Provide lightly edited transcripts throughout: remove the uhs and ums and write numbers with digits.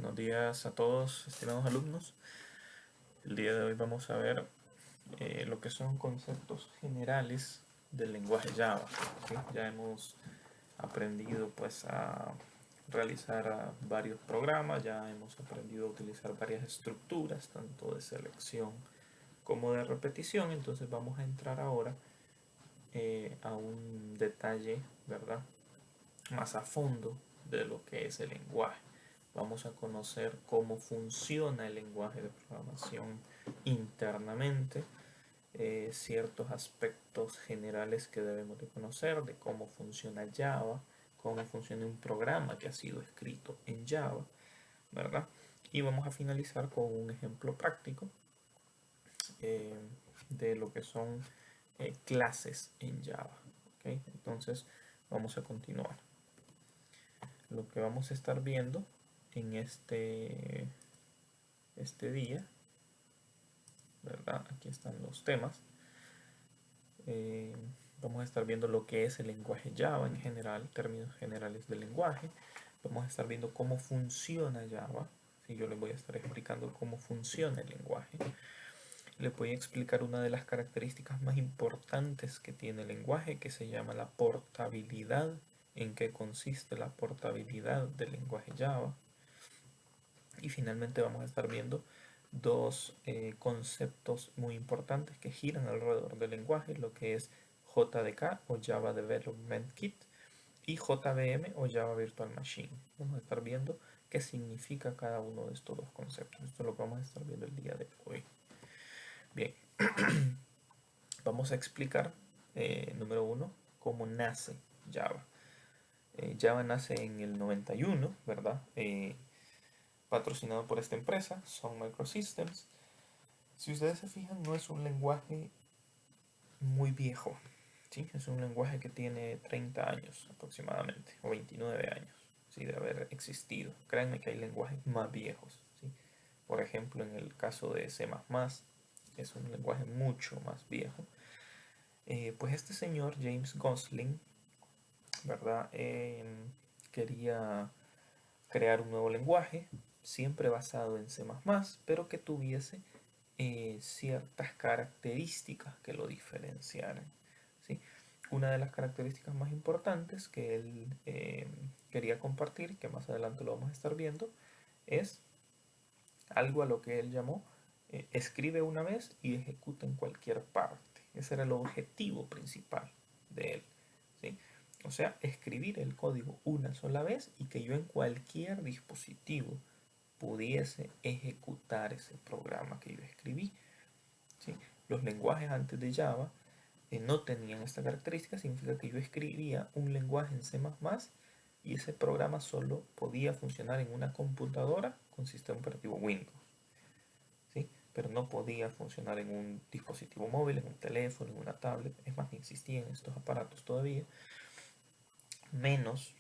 Buenos días a todos, estimados alumnos. El día de hoy vamos a ver lo que son conceptos generales del lenguaje Java. ¿Sí? Ya hemos aprendido pues a realizar varios programas, ya hemos aprendido a utilizar varias estructuras, tanto de selección como de repetición. Entonces vamos a entrar ahora a un detalle, ¿verdad?, más a fondo de lo que es el lenguaje. Vamos a conocer cómo funciona el lenguaje de programación internamente, ciertos aspectos generales que debemos de conocer de cómo funciona Java, cómo funciona un programa que ha sido escrito en Java, ¿verdad? Y vamos a finalizar con un ejemplo práctico eh, de lo que son clases en Java. ¿Okay? Entonces vamos a continuar. Lo que vamos a estar viendo en este día, ¿verdad? Aquí están los temas. Vamos a estar viendo lo que es el lenguaje Java en general, términos generales del lenguaje. Vamos a estar viendo cómo funciona Java. ¿Sí? Yo les voy a estar explicando cómo funciona el lenguaje. Les voy a explicar una de las características más importantes que tiene el lenguaje, que se llama la portabilidad. En qué consiste la portabilidad del lenguaje Java. Y finalmente vamos a estar viendo dos conceptos muy importantes que giran alrededor del lenguaje, lo que es JDK o Java Development Kit y JVM o Java Virtual Machine. Vamos a estar viendo qué significa cada uno de estos dos conceptos. Esto es lo que vamos a estar viendo el día de hoy. Bien, vamos a explicar, número uno, cómo nace Java. Java nace en el 91, ¿verdad? Patrocinado por esta empresa, Sun Microsystems. Si ustedes se fijan, no es un lenguaje muy viejo, ¿sí? Es un lenguaje que tiene 30 años aproximadamente, o 29 años, ¿sí?, de haber existido. Créanme que hay lenguajes más viejos, ¿sí? Por ejemplo, en el caso de C++, es un lenguaje mucho más viejo. Pues este señor, James Gosling, ¿verdad?, quería crear un nuevo lenguaje, siempre basado en C++, pero que tuviese ciertas características que lo diferenciaran, ¿sí? Una de las características más importantes que él quería compartir, que más adelante lo vamos a estar viendo, es algo a lo que él llamó escribe una vez y ejecuta en cualquier parte. Ese era el objetivo principal de él, ¿sí? O sea, escribir el código una sola vez y que yo en cualquier dispositivo pudiese ejecutar ese programa que yo escribí, ¿sí? Los lenguajes antes de Java no tenían esta característica. Significa que yo escribía un lenguaje en C++ y ese programa solo podía funcionar en una computadora con sistema operativo Windows, ¿sí? Pero no podía funcionar en un dispositivo móvil, en un teléfono, en una tablet. Es más, ni existían estos aparatos todavía, menos,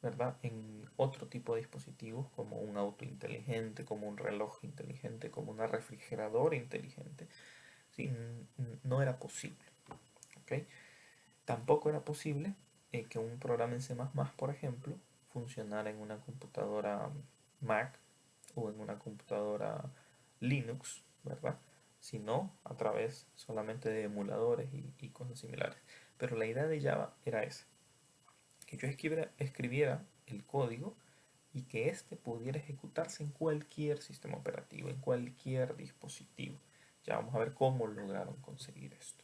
¿verdad?, en otro tipo de dispositivos como un auto inteligente, como un reloj inteligente, como una refrigeradora inteligente. ¿Sí? No era posible, ¿okay? Tampoco era posible que un programa en C++, por ejemplo, funcionara en una computadora Mac o en una computadora Linux, ¿verdad?, sino a través solamente de emuladores y cosas similares. Pero la idea de Java era esa, que yo escribiera el código y que éste pudiera ejecutarse en cualquier sistema operativo, en cualquier dispositivo. Ya vamos a ver cómo lograron conseguir esto.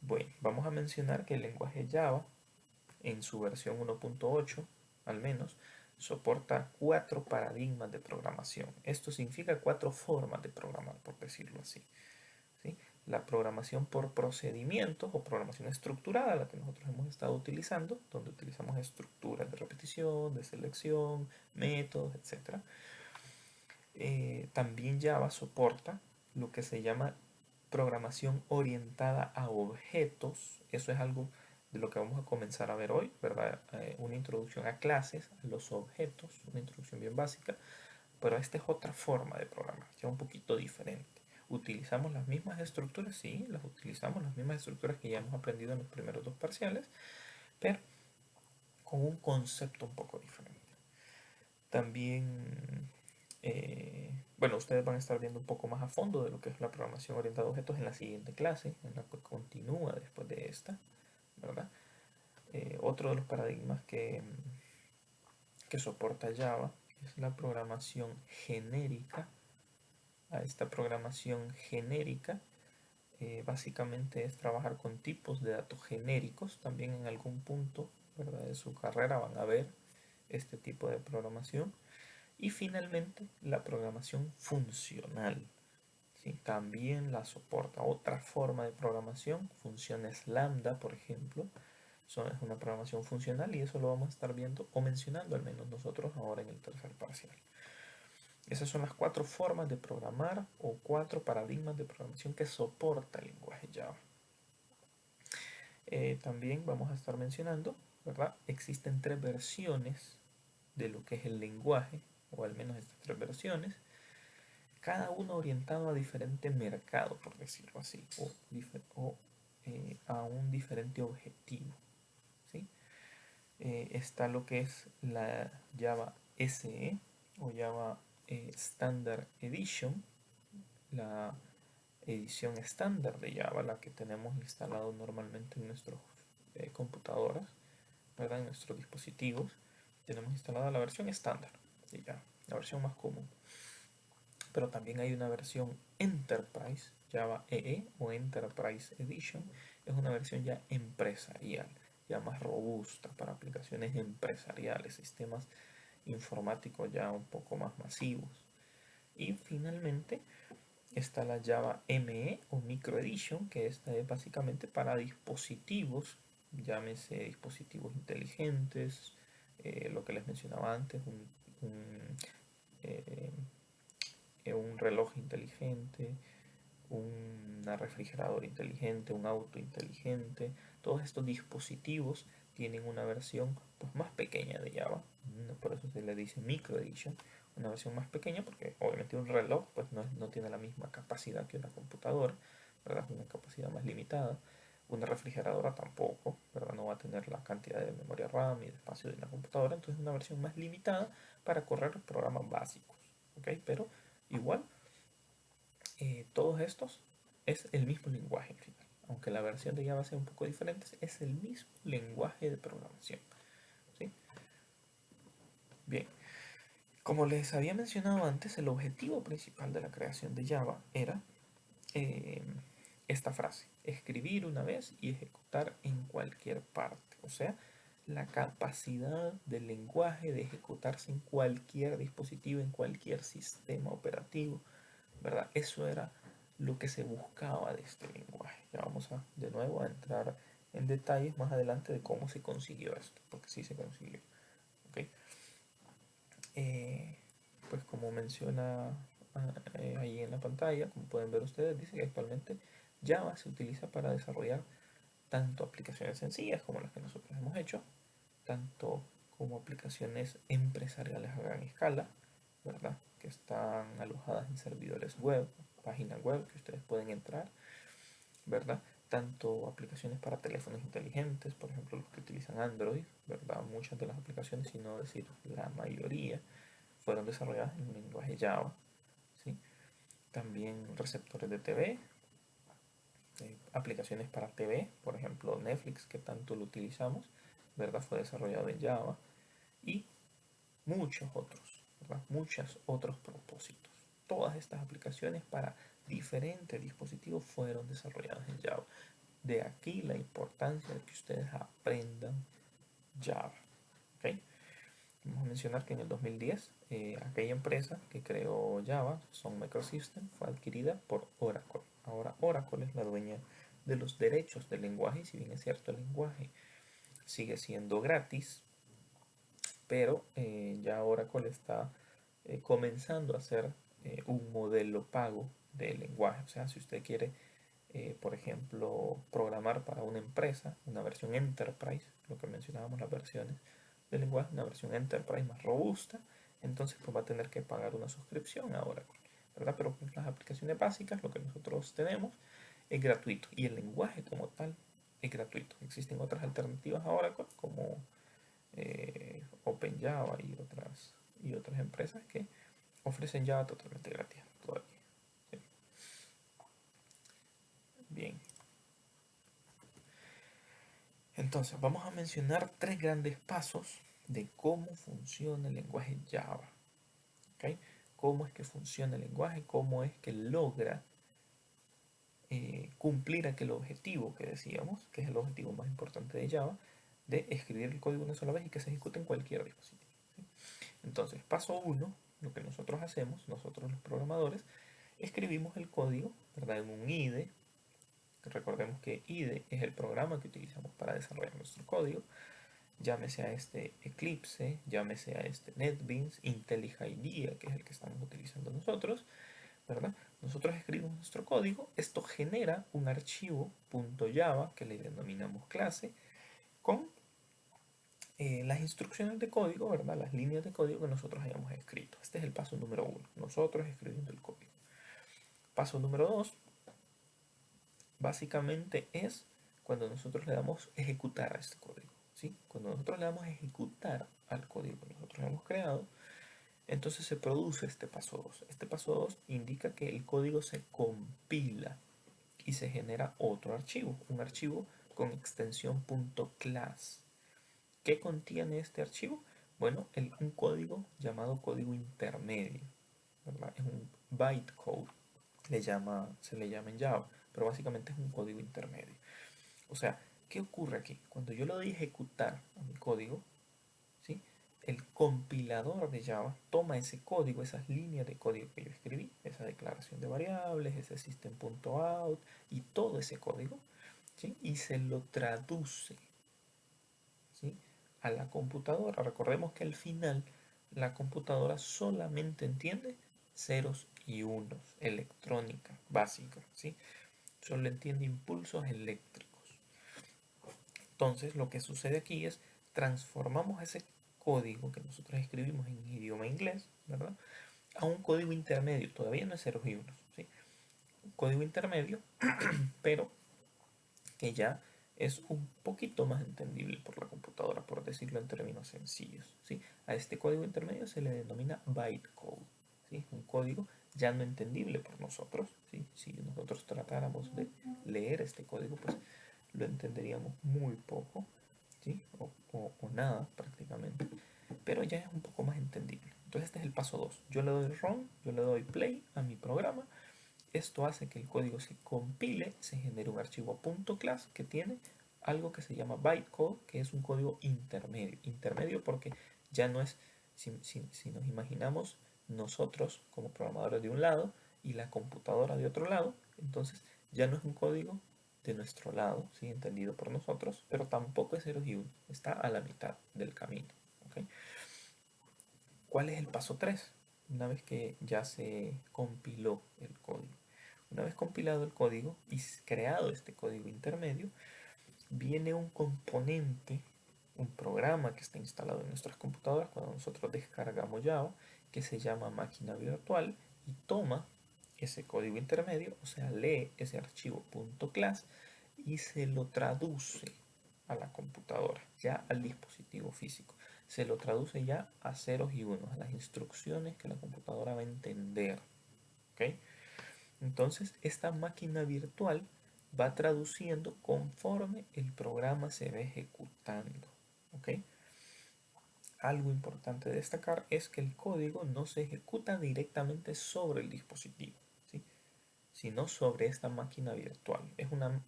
Bueno, vamos a mencionar que el lenguaje Java, en su versión 1.8 al menos, soporta 4 paradigmas de programación. Esto significa 4 formas de programar, por decirlo así, ¿sí? La programación por procedimientos o programación estructurada, la que nosotros hemos estado utilizando, donde utilizamos estructuras de repetición, de selección, métodos, etc. También Java soporta lo que se llama programación orientada a objetos. Eso es algo de lo que vamos a comenzar a ver hoy, ¿verdad? Una introducción a clases, a los objetos, una introducción bien básica, pero esta es otra forma de programar, ya un poquito diferente. ¿Utilizamos las mismas estructuras? Sí, las utilizamos, las mismas estructuras que ya hemos aprendido en los primeros dos parciales, pero con un concepto un poco diferente. También, bueno, ustedes van a estar viendo un poco más a fondo de lo que es la programación orientada a objetos en la siguiente clase, en la que continúa después de esta, ¿verdad? Otro de los paradigmas que soporta Java es la programación genérica. A esta programación genérica básicamente es trabajar con tipos de datos genéricos. También en algún punto, ¿verdad?, de su carrera van a ver este tipo de programación. Y finalmente la programación funcional, ¿sí? También la soporta otra forma de programación, funciones lambda, por ejemplo. Es una programación funcional y eso lo vamos a estar viendo o mencionando al menos nosotros ahora en el tercer parcial. Esas son las 4 formas de programar o 4 paradigmas de programación que soporta el lenguaje Java. También vamos a estar mencionando, ¿verdad? Existen 3 versiones de lo que es el lenguaje, o al menos estas 3 versiones, cada uno orientado a diferente mercado, por decirlo así, o a un diferente objetivo, ¿sí? Está lo que es la Java SE o Java Standard Edition, la edición estándar de Java, la que tenemos instalado normalmente en nuestras computadoras, ¿verdad? En nuestros dispositivos. Tenemos instalada la versión estándar de Java, la versión más común. Pero también hay una versión Enterprise, Java EE o Enterprise Edition. Es una versión ya empresarial, ya más robusta para aplicaciones empresariales, sistemas informáticos ya un poco más masivos. Y finalmente está la Java ME o Micro Edition, que esta es básicamente para dispositivos, llámese dispositivos inteligentes, lo que les mencionaba antes, eh, un reloj inteligente, una refrigeradora inteligente, un auto inteligente. Todos estos dispositivos tienen una versión pues, más pequeña de Java, por eso se le dice Micro Edition, una versión más pequeña porque obviamente un reloj pues, no tiene la misma capacidad que una computadora, ¿verdad? Una capacidad más limitada. Una refrigeradora tampoco, ¿verdad? No va a tener la cantidad de memoria RAM y de espacio de una computadora, entonces es una versión más limitada para correr programas básicos, ¿ok? Pero igual, todos estos es el mismo lenguaje al final. Aunque la versión de Java sea un poco diferente, es el mismo lenguaje de programación, ¿sí? Bien, como les había mencionado antes, el objetivo principal de la creación de Java era eh, esta frase: escribir una vez y ejecutar en cualquier parte. O sea, la capacidad del lenguaje de ejecutarse en cualquier dispositivo, en cualquier sistema operativo, ¿verdad? Eso era lo que se buscaba de este lenguaje. Ya vamos de nuevo a entrar en detalles más adelante de cómo se consiguió esto, porque sí se consiguió. ¿Okay? Pues como menciona ahí en la pantalla, como pueden ver ustedes, dice que actualmente Java se utiliza para desarrollar tanto aplicaciones sencillas como las que nosotros hemos hecho, tanto como aplicaciones empresariales a gran escala, ¿verdad? Que están alojadas en servidores web, páginas web que ustedes pueden entrar, ¿verdad? Tanto aplicaciones para teléfonos inteligentes, por ejemplo, los que utilizan Android, ¿verdad? Muchas de las aplicaciones, si no decir la mayoría, fueron desarrolladas en lenguaje Java, ¿sí? También receptores de TV, aplicaciones para TV, por ejemplo Netflix, que tanto lo utilizamos, ¿verdad? Fue desarrollado en Java y muchos otros, ¿verdad? Muchos otros propósitos. Todas estas aplicaciones para diferentes dispositivos fueron desarrolladas en Java. De aquí la importancia de que ustedes aprendan Java. ¿Okay? Vamos a mencionar que en el 2010 aquella empresa que creó Java, Sun Microsystems, fue adquirida por Oracle. Ahora Oracle es la dueña de los derechos del lenguaje, y si bien es cierto el lenguaje sigue siendo gratis, pero ya Oracle está comenzando a hacer un modelo pago de lenguaje. O sea, si usted quiere, por ejemplo, programar para una empresa, una versión Enterprise, lo que mencionábamos las versiones de lenguaje, una versión Enterprise más robusta, entonces pues va a tener que pagar una suscripción a Oracle, ¿verdad? Pero pues, las aplicaciones básicas, lo que nosotros tenemos, es gratuito y el lenguaje como tal es gratuito. Existen otras alternativas a Oracle como OpenJava y otras empresas que ofrecen Java totalmente gratis todavía. ¿Sí? Bien. Entonces, vamos a mencionar 3 grandes pasos de cómo funciona el lenguaje Java. ¿Okay? Cómo es que funciona el lenguaje, cómo es que logra cumplir aquel objetivo que decíamos, que es el objetivo más importante de Java, de escribir el código una sola vez y que se ejecute en cualquier dispositivo. ¿Sí? Entonces, paso 1, lo que nosotros hacemos, nosotros los programadores, escribimos el código, ¿verdad? En un IDE. Recordemos que IDE es el programa que utilizamos para desarrollar nuestro código. Llámese a este Eclipse, llámese a este NetBeans, IntelliJ IDEA, que es el que estamos utilizando nosotros, ¿verdad? Nosotros escribimos nuestro código, esto genera un archivo .java que le denominamos clase con las instrucciones de código, ¿verdad? Las líneas de código que nosotros hayamos escrito. Este es el paso número 1, nosotros escribiendo el código. Paso número 2, básicamente es cuando nosotros le damos ejecutar a este código, ¿sí? Cuando nosotros le damos ejecutar al código que nosotros hemos creado, entonces se produce este paso 2. Este paso 2 indica que el código se compila y se genera otro archivo, un archivo con extensión .class. ¿Qué contiene este archivo? Bueno, un código llamado código intermedio, ¿verdad? Es un bytecode, se le llama en Java, pero básicamente es un código intermedio. O sea, ¿qué ocurre aquí? Cuando yo le doy ejecutar a mi código, ¿sí? El compilador de Java toma ese código, esas líneas de código que yo escribí, esa declaración de variables, ese system.out y todo ese código, ¿sí? Y se lo traduce, ¿sí? A la computadora. Recordemos que al final la computadora solamente entiende ceros y unos, electrónica básica, ¿sí? Solo entiende impulsos eléctricos. Entonces lo que sucede aquí es transformamos ese código que nosotros escribimos en idioma inglés, ¿verdad? A un código intermedio, todavía no es ceros y unos, ¿sí? Un código intermedio, pero que ya es un poquito más entendible por la computadora, por decirlo en términos sencillos, ¿sí? A este código intermedio se le denomina bytecode, ¿sí? Un código ya no entendible por nosotros, ¿sí? Si nosotros tratáramos de leer este código, pues lo entenderíamos muy poco, ¿sí? O nada prácticamente, pero ya es un poco más entendible. Entonces este es el paso 2. Yo le doy run, yo le doy play a mi programa. Esto hace que el código se compile, se genere un archivo .class que tiene algo que se llama bytecode, que es un código intermedio. Intermedio porque ya no es, si nos imaginamos nosotros como programadores de un lado y la computadora de otro lado, entonces ya no es un código de nuestro lado, ¿sí? Entendido por nosotros, pero tampoco es 0 y 1, está a la mitad del camino. ¿Okay? ¿Cuál es el paso 3? Una vez que ya se compiló el código. Una vez compilado el código y creado este código intermedio, viene un componente, un programa que está instalado en nuestras computadoras cuando nosotros descargamos Java, que se llama máquina virtual y toma ese código intermedio, o sea, lee ese archivo .class y se lo traduce a la computadora, ya al dispositivo físico. Se lo traduce ya a ceros y unos, a las instrucciones que la computadora va a entender. ¿Okay? Entonces, esta máquina virtual va traduciendo conforme el programa se va ejecutando. ¿Okay? Algo importante de destacar es que el código no se ejecuta directamente sobre el dispositivo, ¿sí? Sino sobre esta máquina virtual.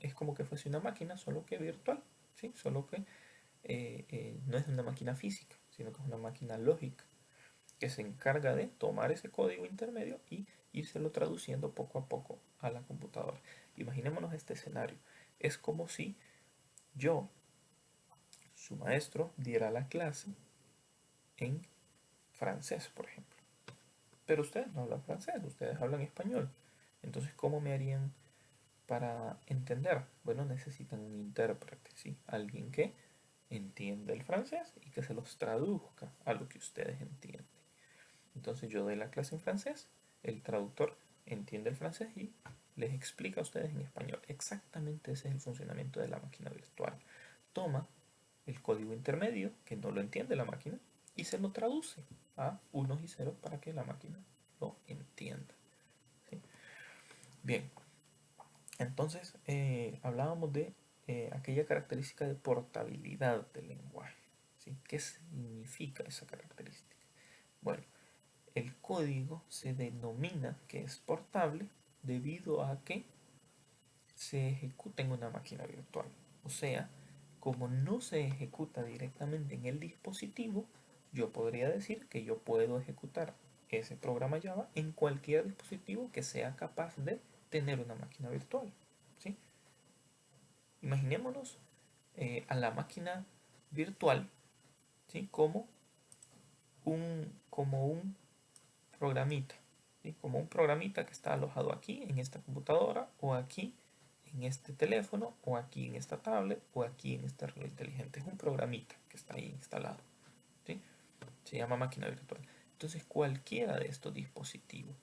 Es como que fuese una máquina, solo que virtual, ¿sí? Solo que no es una máquina física, sino que es una máquina lógica que se encarga de tomar ese código intermedio y írselo traduciendo poco a poco a la computadora. Imaginémonos este escenario. Es como si yo, su maestro, diera la clase en francés, por ejemplo. Pero ustedes no hablan francés, ustedes hablan español. Entonces, ¿cómo me harían para entender? Bueno, necesitan un intérprete, ¿sí? Alguien que entienda el francés y que se los traduzca a lo que ustedes entienden. Entonces yo doy la clase en francés, el traductor entiende el francés y les explica a ustedes en español. Exactamente ese es el funcionamiento de la máquina virtual. Toma el código intermedio, que no lo entiende la máquina, y se lo traduce a unos y ceros para que la máquina lo entienda. ¿Sí? Bien, entonces hablábamos de aquella característica de portabilidad del lenguaje. ¿Sí? ¿Qué significa esa característica? Bueno, el código se denomina que es portable debido a que se ejecuta en una máquina virtual. O sea, como no se ejecuta directamente en el dispositivo, yo podría decir que yo puedo ejecutar ese programa Java en cualquier dispositivo que sea capaz de tener una máquina virtual. ¿Sí? Imaginémonos a la máquina virtual, ¿sí? como un programita, ¿sí? Como un programita que está alojado aquí en esta computadora o aquí en este teléfono o aquí en esta tablet o aquí en este reloj inteligente. Es un programita que está ahí instalado, ¿sí? Se llama máquina virtual. Entonces cualquiera de estos dispositivos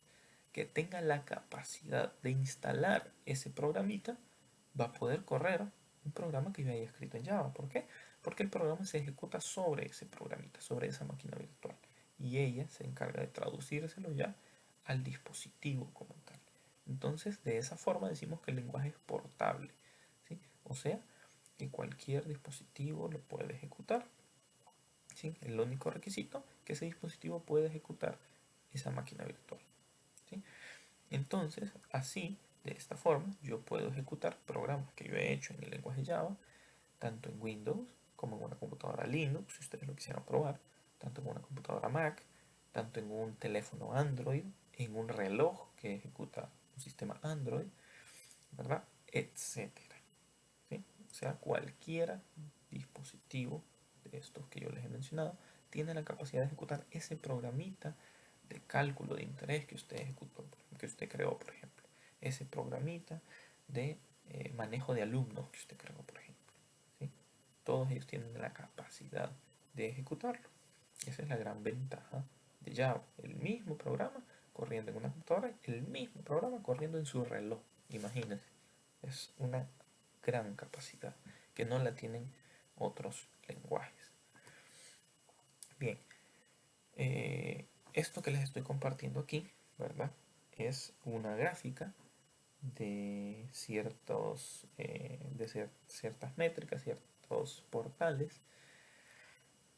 que tenga la capacidad de instalar ese programita va a poder correr un programa que yo haya escrito en Java. ¿Por qué? Porque el programa se ejecuta sobre ese programita, sobre esa máquina virtual. Y ella se encarga de traducírselo ya al dispositivo como tal. Entonces, de esa forma decimos que el lenguaje es portable, ¿sí? O sea, que cualquier dispositivo lo puede ejecutar. ¿Sí? El único requisito que ese dispositivo puede ejecutar esa máquina virtual. ¿Sí? Entonces, así, de esta forma, yo puedo ejecutar programas que yo he hecho en el lenguaje Java, tanto en Windows como en una computadora Linux, si ustedes lo quisieran probar, tanto en una computadora Mac, tanto en un teléfono Android, en un reloj que ejecuta un sistema Android, ¿verdad? Etcétera. ¿Sí? O sea, cualquier dispositivo de estos que yo les he mencionado tiene la capacidad de ejecutar ese programita de cálculo de interés que usted ejecutó, que usted creó, por ejemplo. Ese programita de manejo de alumnos que usted creó, por ejemplo. ¿Sí? Todos ellos tienen la capacidad de ejecutarlo. Esa es la gran ventaja de Java. El mismo programa corriendo en una computadora, el mismo programa corriendo en su reloj. Imagínense. Es una gran capacidad que no la tienen otros lenguajes. Bien, esto que les estoy compartiendo aquí, ¿verdad? Es una gráfica de ciertas métricas, ciertos portales,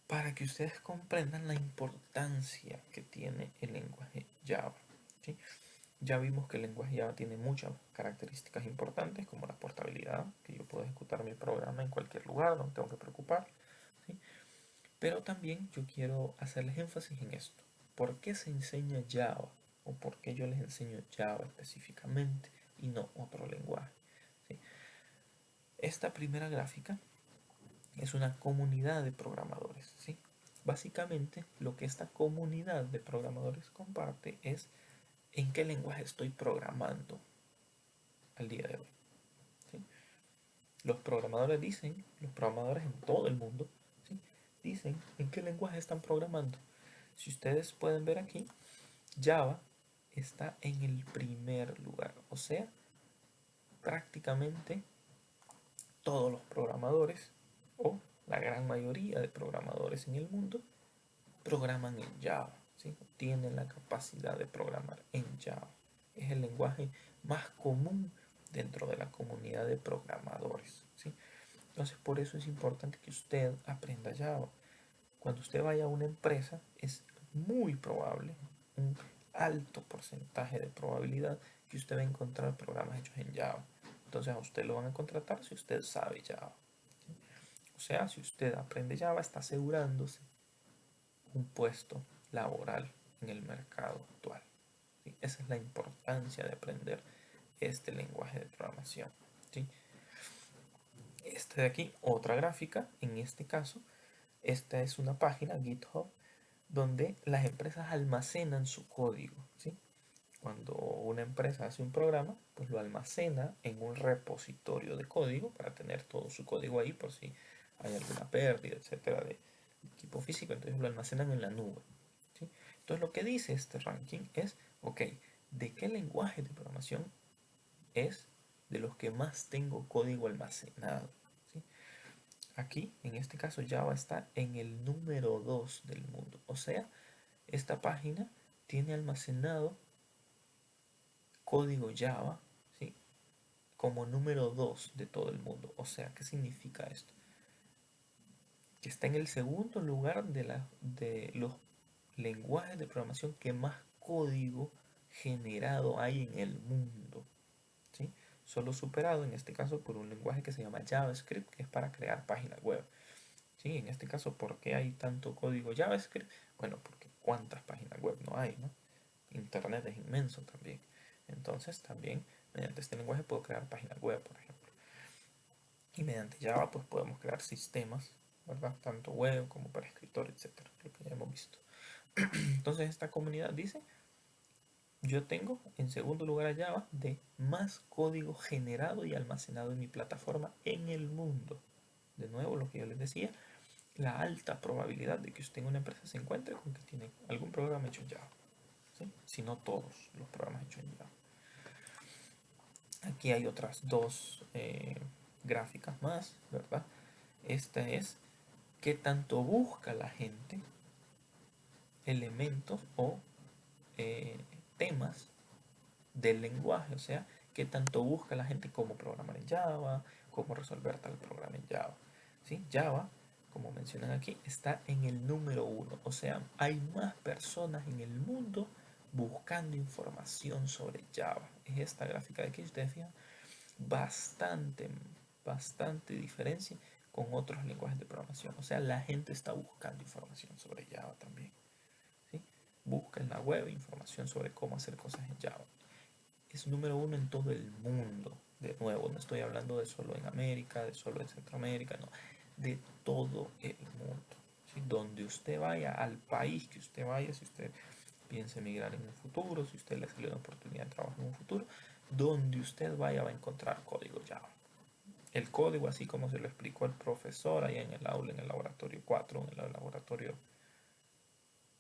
para que ustedes comprendan la importancia que tiene el lenguaje Java. ¿Sí? Ya vimos que el lenguaje Java tiene muchas características importantes, como la portabilidad, que yo puedo ejecutar mi programa en cualquier lugar, no me tengo que preocupar. ¿Sí? Pero también yo quiero hacerles énfasis en esto. ¿Por qué se enseña Java? ¿O por qué yo les enseño Java específicamente y no otro lenguaje? ¿Sí? Esta primera gráfica es una comunidad de programadores. ¿Sí? Básicamente, lo que esta comunidad de programadores comparte es en qué lenguaje estoy programando al día de hoy. ¿Sí? Los programadores en todo el mundo, ¿sí? Dicen en qué lenguaje están programando. Si ustedes pueden ver aquí, Java está en el primer lugar. O sea, prácticamente todos los programadores, o la gran mayoría de programadores en el mundo, programan en Java. ¿Sí? Tienen la capacidad de programar en Java. Es el lenguaje más común dentro de la comunidad de programadores. ¿Sí? Entonces, por eso es importante que usted aprenda Java. Cuando usted vaya a una empresa, es muy probable, un alto porcentaje de probabilidad que usted va a encontrar programas hechos en Java. Entonces, a usted lo van a contratar si usted sabe Java. ¿Sí? O sea, si usted aprende Java, está asegurándose un puesto laboral en el mercado actual. ¿Sí? Esa es la importancia de aprender este lenguaje de programación. ¿Sí? Este de aquí, otra gráfica, en este caso, esta es una página, GitHub, donde las empresas almacenan su código. ¿Sí? Cuando una empresa hace un programa, pues lo almacena en un repositorio de código para tener todo su código ahí por si hay alguna pérdida, etcétera, de equipo físico. Entonces lo almacenan en la nube. ¿Sí? Entonces lo que dice este ranking es, ok, ¿de qué lenguaje de programación es de los que más tengo código almacenado? ¿Sí? aquí, en este caso, Java está en el número 2 del mundo. O sea, esta página tiene almacenado código Java, ¿sí?, como número 2 de todo el mundo. O sea, ¿qué significa esto? Que está en el segundo lugar de los lenguajes de programación que más código generado hay en el mundo, ¿sí? Solo superado en este caso por un lenguaje que se llama JavaScript, que es para crear páginas web. ¿Sí? En este caso, ¿por qué hay tanto código JavaScript? Bueno, porque cuántas páginas web no hay, ¿no? Internet es inmenso también. Entonces, también mediante este lenguaje puedo crear páginas web, por ejemplo. Y mediante Java, pues podemos crear sistemas, ¿verdad? Tanto web como para escritorio, etcétera, lo que ya hemos visto. Entonces, esta comunidad dice: yo tengo en segundo lugar a Java de más código generado y almacenado en mi plataforma en el mundo. De nuevo, lo que yo les decía, la alta probabilidad de que usted en una empresa se encuentre con que tiene algún programa hecho en Java, ¿sí? Si no todos los programas hechos en Java. Aquí hay otras dos gráficas más, ¿verdad? Esta es qué tanto busca la gente elementos o temas del lenguaje, o sea, qué tanto busca la gente cómo programar en Java, cómo resolver tal programa en Java. ¿Sí? Java, como mencionan aquí, está en el número 1, o sea, hay más personas en el mundo buscando información sobre Java. Es esta gráfica de aquí, ustedes fijan, bastante diferencia con otros lenguajes de programación. O sea, la gente está buscando información sobre Java también, ¿sí? Busca en la web información sobre cómo hacer cosas en Java. Es número 1 en todo el mundo. De nuevo, no estoy hablando de solo en América, de solo en Centroamérica, no, de todo el mundo. ¿Sí? Donde usted vaya, al país que usted vaya, si usted piensa emigrar en un futuro, si usted le sale una oportunidad de trabajo en un futuro, donde usted vaya va a encontrar código Java. El código, así como se lo explicó el profesor allá en el aula, en el laboratorio 4, en el laboratorio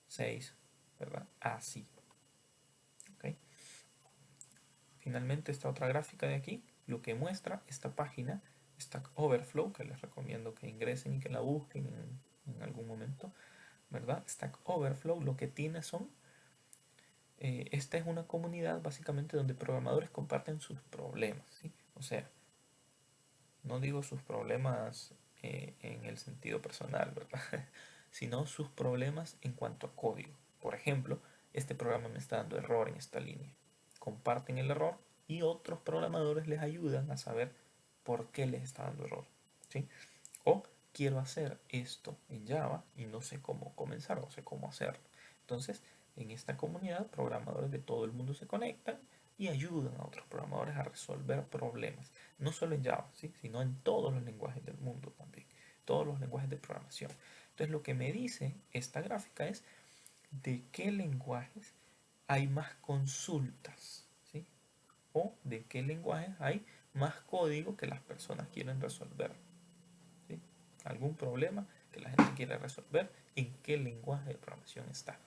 6, ¿verdad? Así. ¿Ok? Finalmente, esta otra gráfica de aquí, lo que muestra esta página, Stack Overflow, que les recomiendo que ingresen y que la busquen en algún momento, ¿verdad? Stack Overflow lo que tiene son, esta es una comunidad básicamente donde programadores comparten sus problemas, ¿sí? O sea, no digo sus problemas en el sentido personal, ¿verdad? Sino sus problemas en cuanto a código. Por ejemplo, este programa me está dando error en esta línea. Comparten el error y otros programadores les ayudan a saber por qué les está dando error, ¿sí? O quiero hacer esto en Java y no sé cómo comenzar, no sé cómo hacerlo. Entonces, en esta comunidad, programadores de todo el mundo se conectan y ayudan a otros programadores a resolver problemas. No solo en Java, ¿sí?, sino en todos los lenguajes del mundo también. Todos los lenguajes de programación. Entonces, lo que me dice esta gráfica es de qué lenguajes hay más consultas, ¿sí? O de qué lenguajes hay más código que las personas quieren resolver, ¿sí? Algún problema que la gente quiere resolver, en qué lenguaje de programación está.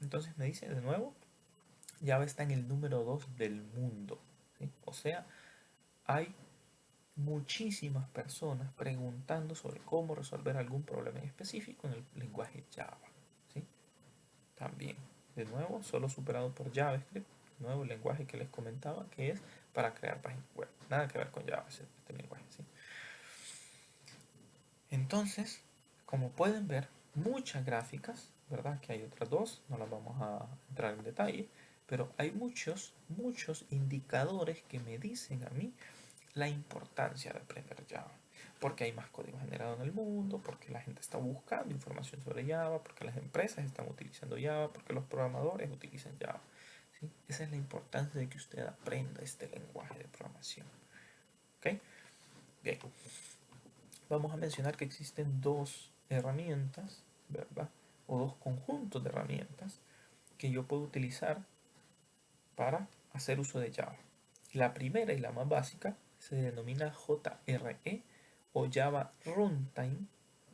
Entonces me dice de nuevo, Java está en el número 2 del mundo, ¿sí? O sea, hay muchísimas personas preguntando sobre cómo resolver algún problema en específico en el lenguaje Java, ¿sí? También, de nuevo, solo superado por JavaScript, nuevo lenguaje que les comentaba, que es para crear páginas web. Nada que ver con Java, este lenguaje, ¿sí? Entonces, como pueden ver, muchas gráficas, ¿verdad? Que hay otras dos, no las vamos a entrar en detalle, pero hay muchos indicadores que me dicen a mí la importancia de aprender Java. Porque hay más código generado en el mundo, porque la gente está buscando información sobre Java, porque las empresas están utilizando Java, porque los programadores utilizan Java, ¿sí? Esa es la importancia de que usted aprenda este lenguaje de programación. ¿Ok? Bien. Vamos a mencionar que existen dos herramientas, ¿verdad? O dos conjuntos de herramientas que yo puedo utilizar para hacer uso de Java. La primera y la más básica se denomina JRE o Java Runtime,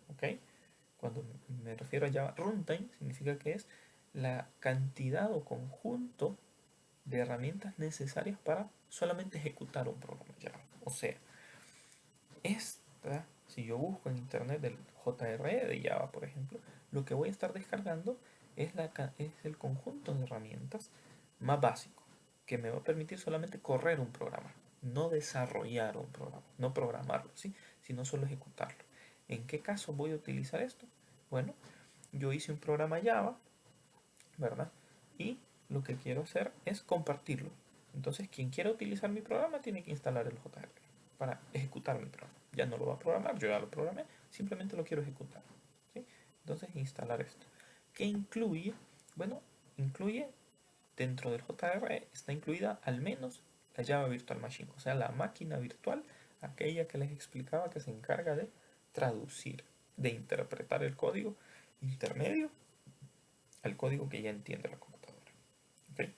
¿ok? Cuando me refiero a Java Runtime, significa que es la cantidad o conjunto de herramientas necesarias para solamente ejecutar un programa Java. O sea, esta Si yo busco en internet el JRE de Java, por ejemplo, lo que voy a estar descargando es el conjunto de herramientas más básico, que me va a permitir solamente correr un programa, no desarrollar un programa, no programarlo, ¿sí? Sino solo ejecutarlo. ¿En qué caso voy a utilizar esto? Bueno, yo hice un programa Java, ¿verdad? Y lo que quiero hacer es compartirlo. Entonces, quien quiera utilizar mi programa tiene que instalar el JRE para ejecutar mi programa. Ya no lo va a programar, yo ya lo programé, simplemente lo quiero ejecutar. ¿Sí? Entonces, instalar esto. ¿Qué incluye? Bueno, incluye dentro del JRE, está incluida al menos la Java Virtual Machine, o sea, la máquina virtual, aquella que les explicaba que se encarga de traducir, de interpretar el código intermedio al código que ya entiende la computadora. ¿Okay?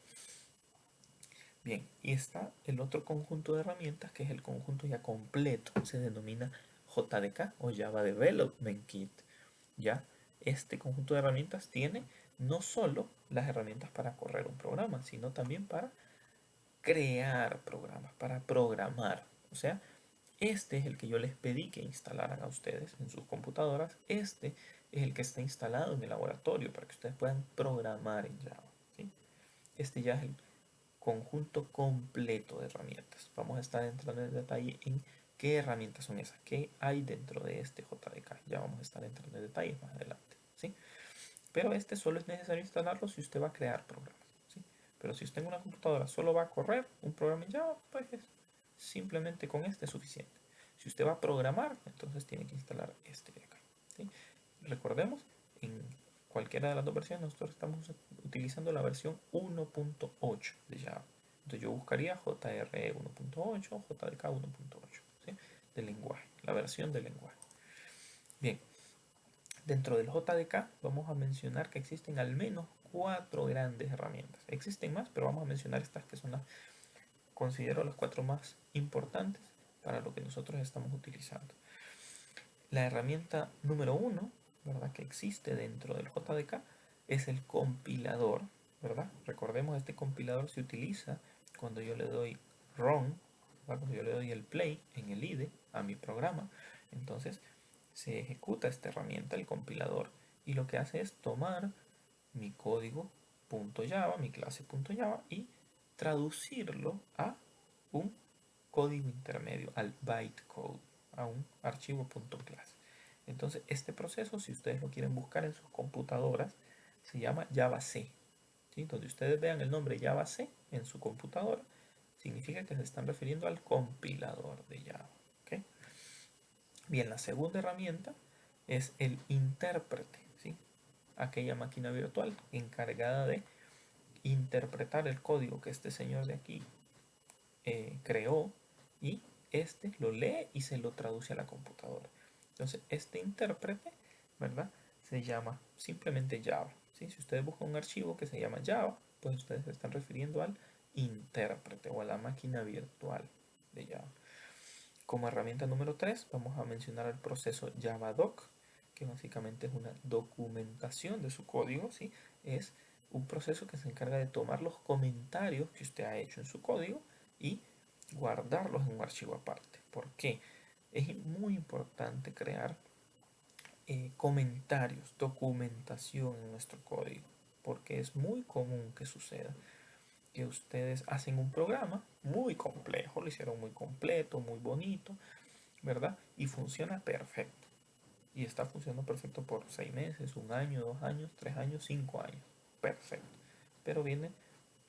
Bien, y está el otro conjunto de herramientas que es el conjunto ya completo, se denomina JDK o Java Development Kit. Ya, este conjunto de herramientas tiene no solo las herramientas para correr un programa, sino también para crear programas, para programar. O sea, este es el que yo les pedí que instalaran a ustedes en sus computadoras. Este es el que está instalado en el laboratorio para que ustedes puedan programar en Java. ¿Sí? Este ya es el conjunto completo de herramientas. Vamos a estar entrando en detalle en qué herramientas son esas, qué hay dentro de este JDK. Ya vamos a estar entrando en detalle más adelante. ¿Sí? Pero este solo es necesario instalarlo si usted va a crear programas. ¿Sí? Pero si usted en una computadora solo va a correr un programa en Java, pues simplemente con este es suficiente. Si usted va a programar, entonces tiene que instalar este de acá. ¿Sí? Recordemos, en cualquiera de las dos versiones nosotros estamos utilizando la versión 1.8 de Java. Entonces yo buscaría JRE 1.8, JDK 1.8, ¿sí? Del lenguaje, la versión del lenguaje. Bien, dentro del JDK vamos a mencionar que existen al menos 4 grandes herramientas. Existen más, pero vamos a mencionar estas que son las, considero las 4 más importantes para lo que nosotros estamos utilizando. La herramienta número 1, ¿verdad? Que existe dentro del JDK es el compilador, ¿verdad? Recordemos, este compilador se utiliza cuando yo le doy run, ¿verdad? Cuando yo le doy el play en el IDE a mi programa. Entonces se ejecuta esta herramienta, el compilador, y lo que hace es tomar mi código .java, mi clase .java, y traducirlo a un código intermedio, al bytecode, a un archivo .class. Entonces, este proceso, si ustedes lo quieren buscar en sus computadoras, se llama Java C. ¿Sí? Donde ustedes vean el nombre Java C en su computadora, significa que se están refiriendo al compilador de Java. ¿Okay? Bien, la segunda herramienta es el intérprete, ¿sí? Aquella máquina virtual encargada de interpretar el código que este señor de aquí creó, y este lo lee y se lo traduce a la computadora. Entonces, este intérprete, ¿verdad? Se llama simplemente Java. ¿Sí? Si ustedes buscan un archivo que se llama Java, pues ustedes se están refiriendo al intérprete o a la máquina virtual de Java. Como herramienta número 3 vamos a mencionar el proceso JavaDoc, que básicamente es una documentación de su código, ¿sí? Es un proceso que se encarga de tomar los comentarios que usted ha hecho en su código y guardarlos en un archivo aparte. ¿Por qué? Es muy importante crear comentarios, documentación en nuestro código, porque es muy común que suceda que ustedes hacen un programa muy complejo, lo hicieron muy completo, muy bonito, ¿verdad? Y funciona perfecto. Y está funcionando perfecto por 6 meses, 1 año, 2 años, 3 años, 5 años. Perfecto. Pero viene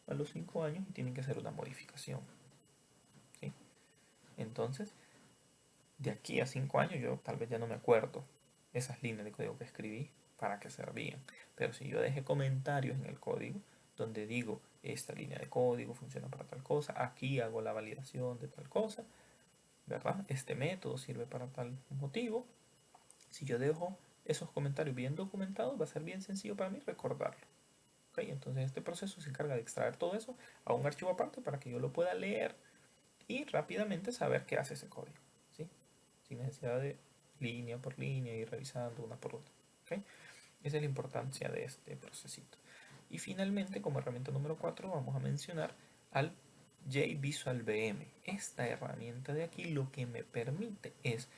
a los 5 años y tienen que hacer una modificación. ¿Sí? Entonces, de aquí a 5 años yo tal vez ya no me acuerdo esas líneas de código que escribí para qué servían. Pero si yo dejé comentarios en el código donde digo esta línea de código funciona para tal cosa, aquí hago la validación de tal cosa, ¿verdad? Este método sirve para tal motivo. Si yo dejo esos comentarios bien documentados, va a ser bien sencillo para mí recordarlo. ¿Okay? Entonces este proceso se encarga de extraer todo eso a un archivo aparte para que yo lo pueda leer y rápidamente saber qué hace ese código, ¿sí? Sin necesidad de línea por línea y revisando una por otra. ¿Okay? Esa es la importancia de este procesito. Y finalmente, como herramienta número 4, vamos a mencionar al JVisual VM. Esta herramienta de aquí lo que me permite es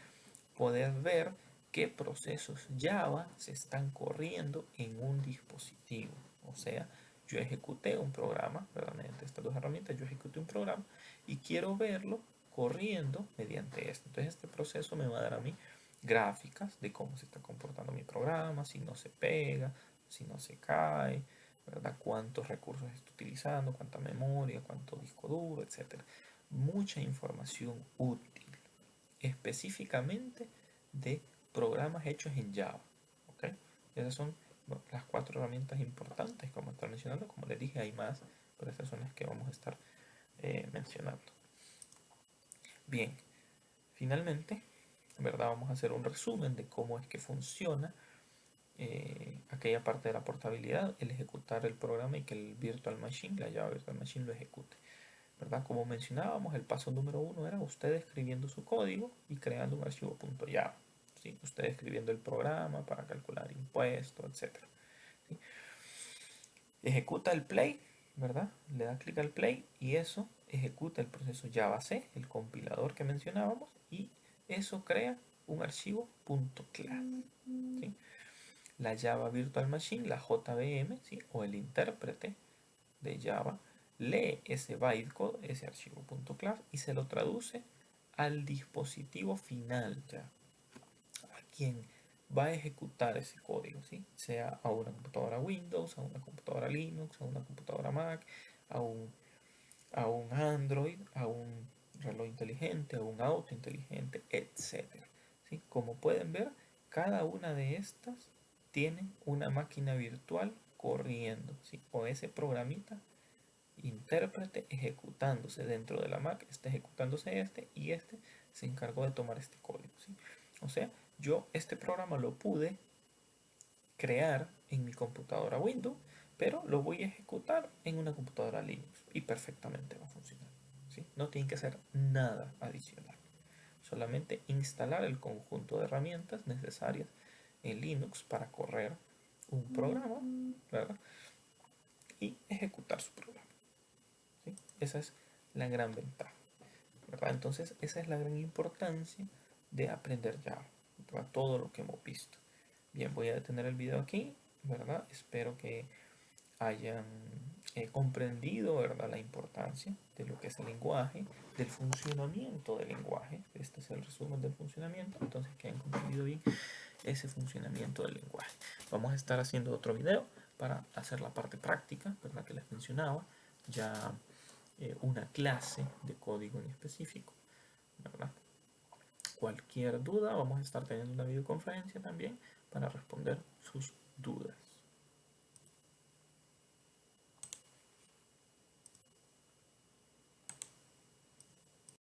poder ver qué procesos Java se están corriendo en un dispositivo. O sea, yo ejecuté un programa, ¿verdad? Mediante estas dos herramientas, yo ejecuté un programa y quiero verlo corriendo mediante esto. Entonces este proceso me va a dar a mí gráficas de cómo se está comportando mi programa, si no se pega, si no se cae, ¿verdad? Cuántos recursos está utilizando, cuánta memoria, cuánto disco duro, etc. Mucha información útil, específicamente de programas hechos en Java. ¿Okay? Esas son las 4 herramientas importantes, como estaba mencionando. Como les dije, hay más, pero estas son las que vamos a estar mencionando. Bien, finalmente, ¿verdad? Vamos a hacer un resumen de cómo es que funciona aquella parte de la portabilidad, el ejecutar el programa y que el Virtual Machine, la Java Virtual Machine, lo ejecute. ¿Verdad? Como mencionábamos, el paso número 1 era usted escribiendo su código y creando un archivo .java. ¿Sí? Usted escribiendo el programa para calcular impuestos, etc. ¿Sí? Ejecuta el play, ¿verdad? Le da clic al play y eso ejecuta el proceso JavaC, el compilador que mencionábamos, y eso crea un archivo .class. ¿Sí? La Java Virtual Machine, la JVM, ¿sí? O el intérprete de Java, lee ese bytecode, ese archivo .class, y se lo traduce al dispositivo final, ya, a quien va a ejecutar ese código, ¿sí? Sea a una computadora Windows, a una computadora Linux, a una computadora Mac, a un Android, a un reloj inteligente, a un auto inteligente, etc. ¿Sí? Como pueden ver, cada una de estas tiene una máquina virtual corriendo, ¿sí? O ese programita intérprete ejecutándose dentro de la Mac, está ejecutándose y este se encargó de tomar este código, ¿sí? O sea, yo este programa lo pude crear en mi computadora Windows, pero lo voy a ejecutar en una computadora Linux y perfectamente va a funcionar, ¿sí? No tienen que hacer nada adicional, solamente instalar el conjunto de herramientas necesarias en Linux para correr un programa, ¿verdad? Y ejecutar su programa. ¿Sí? Esa es la gran ventaja, ¿verdad? Entonces esa es la gran importancia de aprender Java, ¿verdad? Todo lo que hemos visto. Bien, voy a detener el video aquí, ¿verdad? Espero que hayan comprendido, ¿verdad? La importancia de lo que es el lenguaje, del funcionamiento del lenguaje. Este es el resumen del funcionamiento, entonces que hayan comprendido bien ese funcionamiento del lenguaje. Vamos a estar haciendo otro video para hacer la parte práctica, ¿verdad? Que les mencionaba, ya una clase de código en específico, ¿verdad? Cualquier duda, vamos a estar teniendo una videoconferencia también para responder sus dudas.